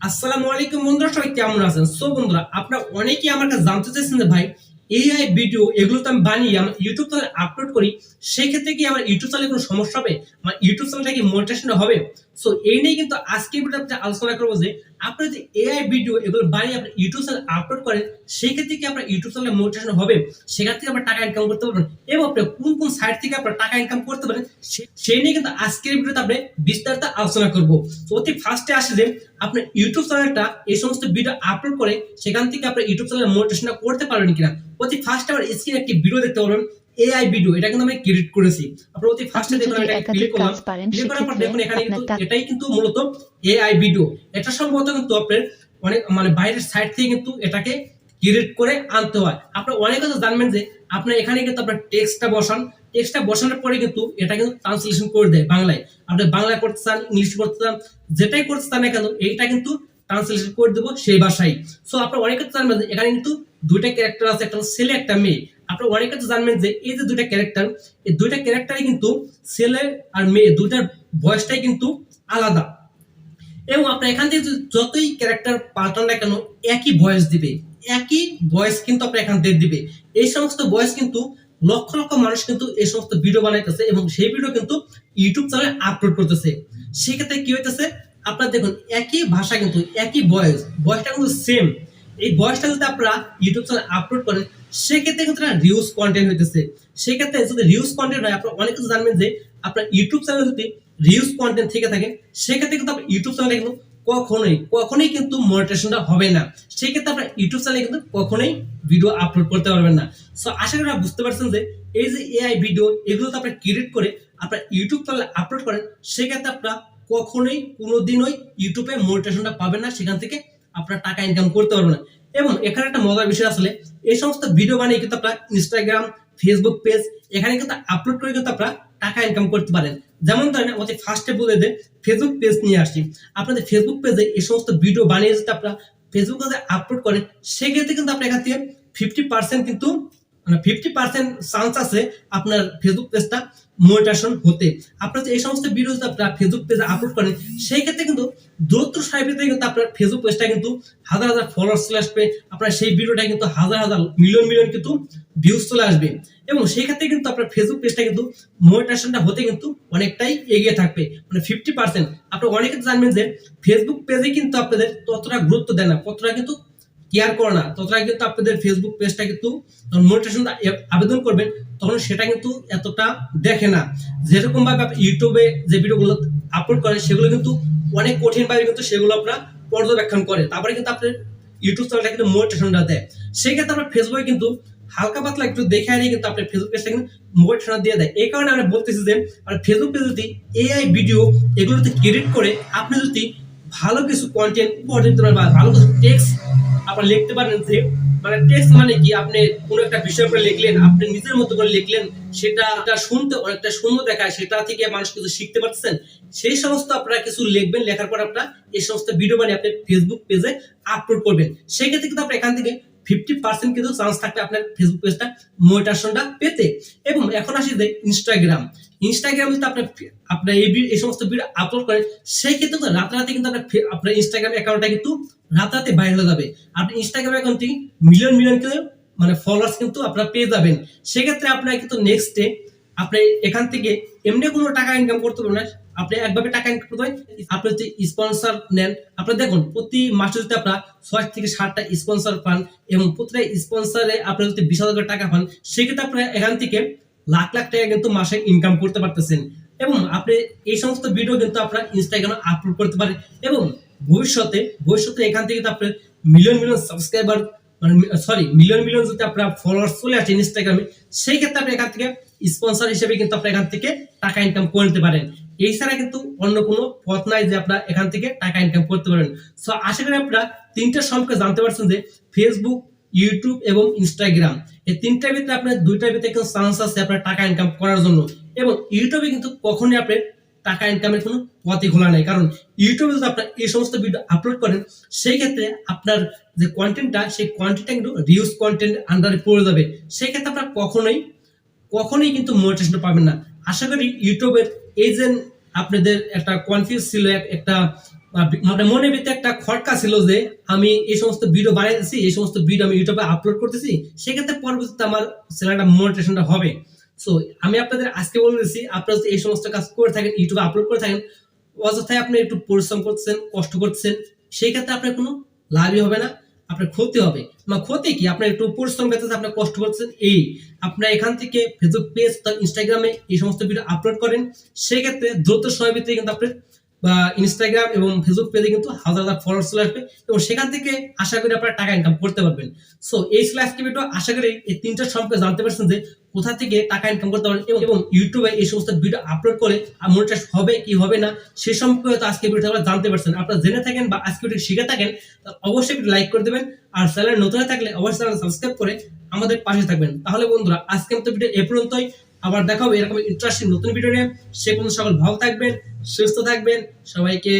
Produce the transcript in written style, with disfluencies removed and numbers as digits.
আসসালামু আলাইকুম বন্ধুরা, সবাই কেমন আছেন? বন্ধুরা, আপনারা অনেকেই আমার কাছে জানতে চাইছেন যে ভাই এআই ভিডিও এগুলো তো আমি বানিয়ে আমার ইউটিউব চ্যানেলে আপলোড করি, সেই ক্ষেত্রে কি আমার ইউটিউব চ্যানেলে কোনো সমস্যা হবে? আমার ইউটিউব চ্যানেলটা কি মনিটাইজেশন হবে? এই নিয়ে কিন্তু আজকে ভিডিওতে আলোচনা করবো যে আপনারা যে এআই ভিডিও এগুলো বানিয়ে আপনার ইউটিউব চ্যানেলে আপলোড করেন, সেই ক্ষেত্রে কি আপনার ইউটিউব চ্যানেলে মনিটাইজেশন হবে? সেখান থেকে আপনার টাকা ইনকাম করতে পারবেন এবং আপনি কোন কোন সাইট থেকে আপনার টাকা ইনকাম করতে পারেন সেই নিয়ে কিন্তু আজকের ভিডিওতে আপনি বিস্তারিত আলোচনা করবো। তো অতি ফার্স্টে আসে যে আপনার ইউটিউব চ্যানেলটা এই সমস্ত ভিডিও আপলোড করে সেখান থেকে আপনার ইউটিউব চ্যানেলে মনিটাইজেশন করতে পারবেন কিনা। অতি ফার্স্টে আমার স্ক্রিনে একটি ভিডিও দেখতে পারবেন, এআই ভিডিও, এটা কিন্তু আমি ক্রিয়েট করেছি। আপনারা অতি ফার্স্টে দেখুন, এটা ক্লিক করলাম, ক্লিক করার পর দেখুন এখানে কিন্তু এটাই কিন্তু মূলত এআই ভিডিও। এটা সম্ভবত কিন্তু আপনার অনেক বাইরের সাইট থেকে কিন্তু এটাকে ক্রিয়েট করে আনতে হয়। আপনারা অনেক কথা জানবেন যে আপনার এখানে কিন্তু আপনার টেক্সটটা বসান, টেক্সটটা বসানোর পরে কিন্তু এটা কিন্তু ট্রান্সলেশন করে দেয় বাংলায়। আপনি বাংলা করতে চান, ইংলিশ করতে চান, যেটাই করতে চান না কেন এইটা কিন্তু ট্রান্সলেশন করে দেবো সেই ভাষায়। আপনার অনেক কথা জানবেন যে এখানে কিন্তু দুইটা ক্যারেক্টার আছে, একটা ছেলে একটা মেয়ে। আপনার অনেক কথা জানবেন যে এই যে দুইটা ক্যারেক্টার, এই দুইটা ক্যারেক্টারই কিন্তু ছেলে আর মেয়ে দুইটার ভয়েসটাই কিন্তু আলাদা। এবং আপনার এখান থেকে যতই ক্যারেক্টার পাল্টান না কেন একই ভয়েস দিবে, একই ভয়েস কিন্তু আপনার এখান থেকে দিবে। এই সমস্ত ভয়েস কিন্তু লক্ষ লক্ষ মানুষ কিন্তু এই সমস্ত ভিডিও বানাইতেছে এবং সেই ভিডিও কিন্তু ইউটিউব চ্যানেলে আপলোড করতেছে। সেক্ষেত্রে কি হইতেছে, আপনার দেখুন একই ভাষা কিন্তু একই ভয়েসটা কিন্তু সেম। এই ভয়েসটা যদি আপনারা ইউটিউব চ্যানেলে আপলোড করেন সেক্ষেত্রে কিন্তু রিউজ কন্টেন্ট হইতেছে। সেক্ষেত্রে যদি রিউজ কন্টেন্ট হয়, আপনারা অনেক কিছু জানবেন যে আপনার ইউটিউব চ্যানেলে যদি রিউজ কন্টেন্ট থেকে থাকে সেক্ষেত্রে কিন্তু আপনার ইউটিউব চ্যানেলে কিন্তু কখনোই কিন্তু মনিটাইজেশনটা হবে না। সেই ক্ষেত্রে আপনার ইউটিউব চ্যানেলে কিন্তু কখনোই ভিডিও আপলোড করতে পারবেন না। আশা করি বুঝতে পারছেন যে এই যে এআই ভিডিও এগুলো তো আপনারা ক্রিয়েট করে আপনার ইউটিউব চ্যানেলে আপলোড করেন, সেক্ষেত্রে আপনারা কখনোই কোনোদিনই ইউটিউবে মনিটাইজেশনটা পাবেন না, সেখান থেকে আপনারা টাকা ইনকাম করতে পারবেন না। এবং এখানে একটা মজার বিষয় আসলে, এই সমস্ত ভিডিও বানিয়ে কিন্তু আপনারা ইনস্টাগ্রাম, ফেসবুক পেজ এখানে কিন্তু আপলোড করে কিন্তু আপনারা টাকা ইনকাম করতে পারেন। যেমন ধরেন আমাদের ফার্স্টে বলে দেয় ফেসবুক পেজ নিয়ে আসি। আপনাদের ফেসবুক পেজে এই সমস্ত ভিডিও বানিয়ে যদি আপনারা ফেসবুক পেজে আপলোড করেন সেক্ষেত্রে কিন্তু আপনার এখান থেকে 50% কিন্তু 50% চান্স আছে আপনার ফেসবুক পেজটা মনিটাইজেশন হতে। আপনার এই সমস্ত ভিডিও যদি আপনারা ফেসবুক পেজে আপলোড করেন সেই ক্ষেত্রে কিন্তু দ্রুত সাইডে কিন্তু আপনার ফেসবুক পেজটা কিন্তু হাজার হাজার ফলোয়ার্স চলে আসবে, আপনার সেই ভিডিওটা কিন্তু হাজার হাজার মিলিয়ন কিন্তু ভিউজ চলে আসবে। এবং সেই ক্ষেত্রে কিন্তু আপনার ফেসবুক পেজটা কিন্তু মনিটাইজেশনটা হতে কিন্তু অনেকটাই এগিয়ে থাকবে, 50%। আপনি অনেকে জানবেন যে ফেসবুক পেজে কিন্তু আপনাদের ততটা গুরুত্ব দেয় না, ততটা কিন্তু কেয়ার করে না, ততটা কিন্তু আপনাদের ফেসবুক পেজটা কিন্তু মনিটাইজেশন আবেদন করবেন তখন সেটা কিন্তু এতটা দেখে না। যেরকম ভাবে আপনি ইউটিউবে যে ভিডিওগুলো আপলোড করেন সেগুলো কিন্তু অনেক কঠিন ভাবে কিন্তু সেগুলো আপনারা পর্যবেক্ষণ করে তারপরে কিন্তু আপনার ইউটিউব চ্যানেলটা কিন্তু মোটিভেশনটা দেয়। সেই ক্ষেত্রে আপনার ফেসবুকে কিন্তু হালকা পাতলা একটু দেখে নিয়ে কিন্তু আপনার ফেসবুক পেজটা কিন্তু মোটিভেশন দিয়ে দেয়। এই কারণে আমরা বলতেছি যে আপনার ফেসবুক পেজ যদি এআই ভিডিও এগুলোতে ক্রিয়েট করে আপনি যদি ভালো কিছু কন্টেন্ট বা ভালো কিছু টেক্সট আপনারা লিখতে পারেন, যে টেক্সট মানে কি, আপনি কোনো একটা বিষয় করে লিখলেন, আপনি নিজের মতো করে লিখলেন, সেটা শুনতে অনেকটা সুন্দর দেখায়, সেটা থেকে মানুষ কিছু শিখতে পারতেছেন, সেই সমস্ত আপনারা কিছু লিখবেন, লেখার পর আপনারা এই সমস্ত ভিডিও বানিয়ে আপনি ফেসবুক পেজে আপলোড করবেন। সেই ক্ষেত্রে কিন্তু আপনি এখান থেকে 50% কিন্তু চান্স থাকবে আপনার ফেসবুক পেজটা মনিটাইজেশনটা পেতে। এবং এখন আসি যে ইনস্টাগ্রাম যদি আপনার এই সমস্ত ভিডিও আপলোড করেন সেই ক্ষেত্রে তো রাতারাতি কিন্তু আপনার ইনস্টাগ্রাম অ্যাকাউন্টটা কিন্তু রাতারাতি ভাইরাল হয়ে যাবে। আপনি ইনস্টাগ্রাম অ্যাকাউন্ট থেকে মিলিয়ন কিন্তু ফলোয়ার্স কিন্তু আপনারা পেয়ে যাবেন। সেক্ষেত্রে আপনার কিন্তু নেক্সট ডে আপনি এখান থেকে এমনি কোনো টাকা ইনকাম করতে পারবেন না, আপনি একভাবে টাকা ইনকাম করতে পারেন। আপনি যদি স্পন্সর নেন, আপনারা দেখুন প্রতি মাসে যদি আপনারা 6 থেকে 7টা স্পন্সর পান এবং প্রতিটা স্পন্সরে আপনারা যদি 20,000 টাকা পান সেক্ষেত্রে আপনারা এখান থেকে লাখ লাখ টাকা কিন্তু মাসে ইনকাম করতে পারতেছেন। এবং আপনি এই সমস্ত ভিডিও কিন্তু আপনারা ইনস্টাগ্রামে আপলোড করতে পারেন এবং ভবিষ্যতে এখান থেকে কিন্তু আপনার মিলিয়ন সাবস্ক্রাইবার মিলিয়ন যদি আপনার ফলোয়ার্স চলে আসে ইনস্টাগ্রামে, সেই ক্ষেত্রে আপনি এখান থেকে স্পন্সর হিসেবে কিন্তু আপনি এখান থেকে টাকা ইনকাম করে নিতে পারেন। এছাড়া কিন্তু অন্য কোনো পথ নাই যে আপনারা এখান থেকে টাকা ইনকাম করতে পারেন। আশা করি আপনারা তিনটা সম্পর্কে জানতে পারছেন যে ফেসবুক, ইউটিউব এবং ইনস্টাগ্রাম এই তিনটার ভিতরে আপনার দুইটার ভিতরে কিন্তু চান্স আছে আপনার টাকা ইনকাম করার জন্য। এবং ইউটিউবে কিন্তু কখনোই আপনার টাকা ইনকামের কোনো পথই খোলা নাই, কারণ ইউটিউবে যদি আপনার এই সমস্ত ভিডিও আপলোড করেন সেই ক্ষেত্রে আপনার যে কন্টেন্টটা সেই কন্টেন্টটা কিন্তু রিউজ কন্টেন্ট আন্ডারে পড়ে যাবে। সেই ক্ষেত্রে আপনার কখনোই কিন্তু মোটিভেশন পাবেন না। আশা করি ইউটিউবের এই যে আপনাদের একটা কনফিউজ ছিল, একটা মানে মনের ভিতরে একটা খটকা ছিল যে আমি এই সমস্ত ভিডিও বানাইতেছি, এই সমস্ত ভিডিও আমি ইউটিউবে আপলোড করতেছি, সেক্ষেত্রে পরবর্তীতে আমার চ্যানেলটা মনিটাইজেশনটা হবে। সো আমি আপনাদের আজকে বলতেছি, আপনারা যদি এই সমস্ত কাজ করে থাকেন, ইউটিউবে আপলোড করে থাকেন, অযথায় আপনি একটু পরিশ্রম করছেন, কষ্ট করছেন, সেই ক্ষেত্রে আপনার কোনো লাভই হবে না, আপনার ক্ষতি হবে। ক্ষতি কি, আপনার একটু পরিশ্রম করতেছেন, আপনার কষ্ট করছেন, এই আপনার এখান থেকে ফেসবুক পেজ বা ইনস্টাগ্রামে এই সমস্ত ভিডিও আপলোড করেন, সেক্ষেত্রে দ্রুত সময়ের ভিতরে কিন্তু আপনার বা ইনস্টাগ্রাম এবং ফেসবুক পেজে কিন্তু হাজার হাজার ফলোয়ার্স চলে আসবে, এবং সেখান থেকে আশা করি আপনারা টাকা ইনকাম করতে পারবেন। সো এই ছিল আজকে ভিডিও। আশা করি এই তিনটা সম্পর্কে জানতে পারছেন যে কোথা থেকে টাকা ইনকাম করতে পারেন, এবং ইউটিউবে এই সমস্ত ভিডিও আপলোড করে মনিটাইজ হবে কি হবে না সে সম্পর্কে হয়তো আজকে ভিডিওতে আপনারা জানতে পারছেন। আপনারা জেনে থাকেন বা আজকে ভিডিও শিখে থাকেন, অবশ্যই লাইক করে দেবেন, আর চ্যানেল নতুন হয়ে থাকলে অবশ্যই চ্যানেল সাবস্ক্রাইব করে আমাদের পাশে থাকবেন। তাহলে বন্ধুরা, আজকের মতো ভিডিও এ পর্যন্তই। আবার দেখা হবে এরকম ইন্টারেস্টিং নতুন ভিডিও নিয়ে। সে পর্যন্ত সকল ভালো থাকবেন, সুস্থ থাকবেন। সবাইকে